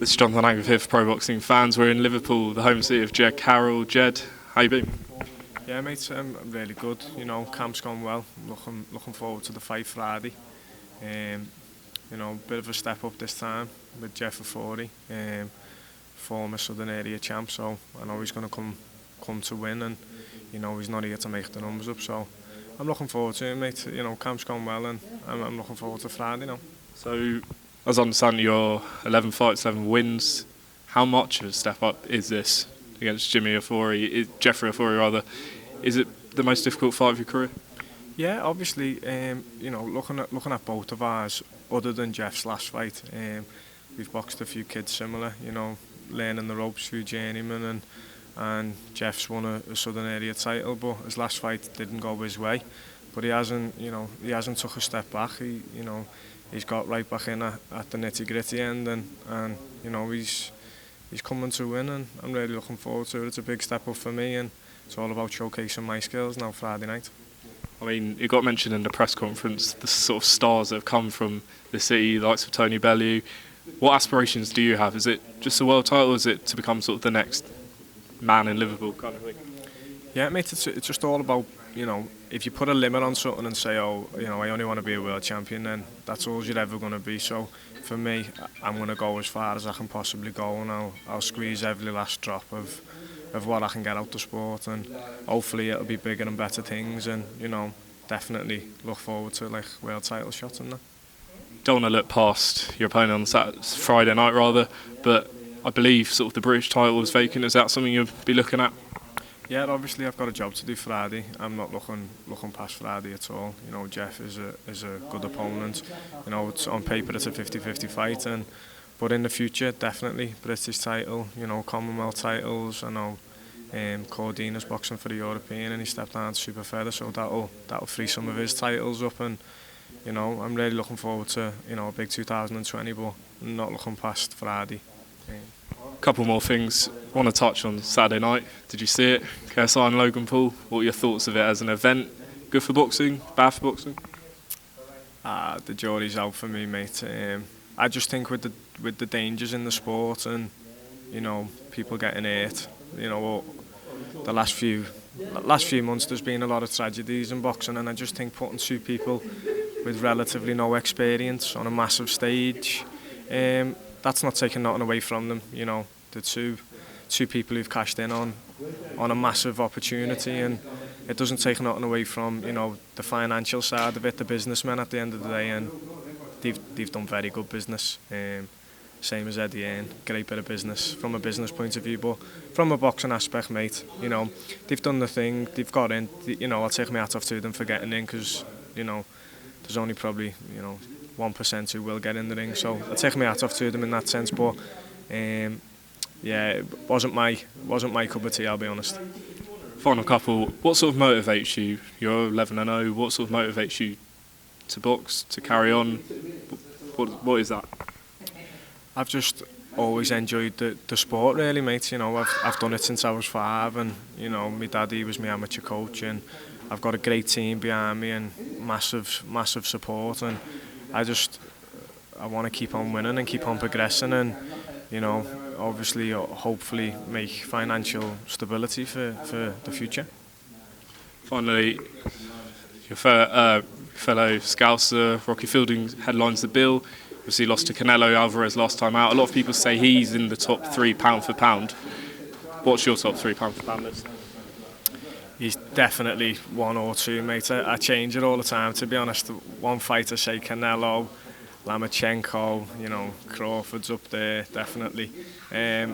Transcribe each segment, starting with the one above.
This is Jonathan Angle here for Pro Boxing Fans. We're in Liverpool, the home city of Ged Carroll. Jed, how you been? Yeah, mate, I'm really good. You know, camp's gone well. Looking forward to the fight Friday. You know, bit of a step up this time with Jeff Ofori, former Southern Area champ. So I know he's going to come to win, and you know he's not here to make the numbers up. So I'm looking forward to it, mate. You know, camp's gone well, and I'm looking forward to Friday now. So, as I understand, your 11 fights, 11 wins. How much of a step up is this against Jeffrey Ofori rather? Is it the most difficult fight of your career? Yeah, obviously. You know, looking at both of ours, other than Jeff's last fight, we've boxed a few kids similar. You know, learning the ropes, few journeymen, and Jeff's won a Southern Area title, but his last fight didn't go his way. But he hasn't took a step back. He's got right back in at the nitty-gritty end, and you know he's coming to win, and I'm really looking forward to it. It's a big step up for me, and it's all about showcasing my skills now Friday night. I mean, it got mentioned in the press conference, the sort of stars that have come from the city, the likes of Tony Bellew. What aspirations do you have? Is it just a world title, or is it to become sort of the next man in Liverpool kind of thing? Yeah, mate, it's just all about, you know, if you put a limit on something and say, oh, you know, I only want to be a world champion, then that's all you're ever going to be. So for me, I'm going to go as far as I can possibly go, and I'll squeeze every last drop of what I can get out the sport, and hopefully it'll be bigger and better things, and you know, definitely look forward to like world title shots and that. Don't want to look past your opponent on Friday night rather, but I believe sort of the British title is vacant. Is that something you'll be looking at? Yeah, obviously I've got a job to do Friday. I'm not looking past Friday at all. You know, Jeff is a good opponent. You know, it's on paper it's a 50-50 fight, but in the future definitely British title. You know, Commonwealth titles. I know Cordina's boxing for the European, and he stepped down to super feather, so that'll free some of his titles up, and you know I'm really looking forward to a big 2020, but not looking past Friday. Couple more things. I want to touch on Saturday night. Did you see it? KSI and Logan Paul. What were your thoughts of it as an event? Good for boxing? Bad for boxing? The jury's out for me, mate. I just think with the dangers in the sport, and you know people getting hurt. You know, the last few months there's been a lot of tragedies in boxing, and I just think putting two people with relatively no experience on a massive stage. That's not taking nothing away from them. You know, the two people who've cashed in on a massive opportunity, and it doesn't take nothing away from the financial side of it, the businessmen at the end of the day, and they've done very good business. Same as Eddie Hearn, great bit of business from a business point of view, but from a boxing aspect, mate, you know, they've done the thing, they've got in. You know, I'll take my hat off to them for getting in, because you know there's only probably 1% who will get in the ring, so I'll take my hat off to them in that sense. But yeah, it wasn't my cup of tea, I'll be honest. Final couple. What sort of motivates you? You're 11-0. What sort of motivates you to box, to carry on? What is that? I've just always enjoyed the sport, really, mate. You know, I've done it since I was 5, and you know, my daddy was my amateur coach, and I've got a great team behind me and massive support, and I want to keep on winning and keep on progressing, and you know, obviously, hopefully make financial stability for the future. Finally, your fellow Scouser, Rocky Fielding, headlines the bill. Obviously lost to Canelo Alvarez last time out. A lot of people say he's in the top 3 pound for pound. What's your top 3 pound for pound list? He's definitely 1 or 2, mate. I change it all the time, to be honest. One fighter say Canelo, Lomachenko, you know, Crawford's up there, definitely.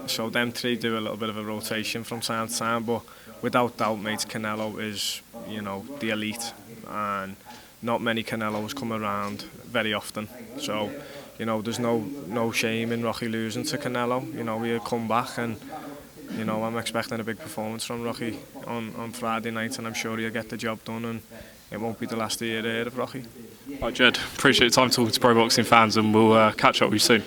So them 3 do a little bit of a rotation from time to time, but without doubt, mate, Canelo is, you know, the elite, and not many Canelos come around very often. So, you know, there's no shame in Rocky losing to Canelo. You know, he'll come back, and you know, I'm expecting a big performance from Rocky on Friday night, and I'm sure he'll get the job done, and it won't be the last year of Rocky. Right, Jed, appreciate your time talking to Pro Boxing Fans, and we'll catch up with you soon.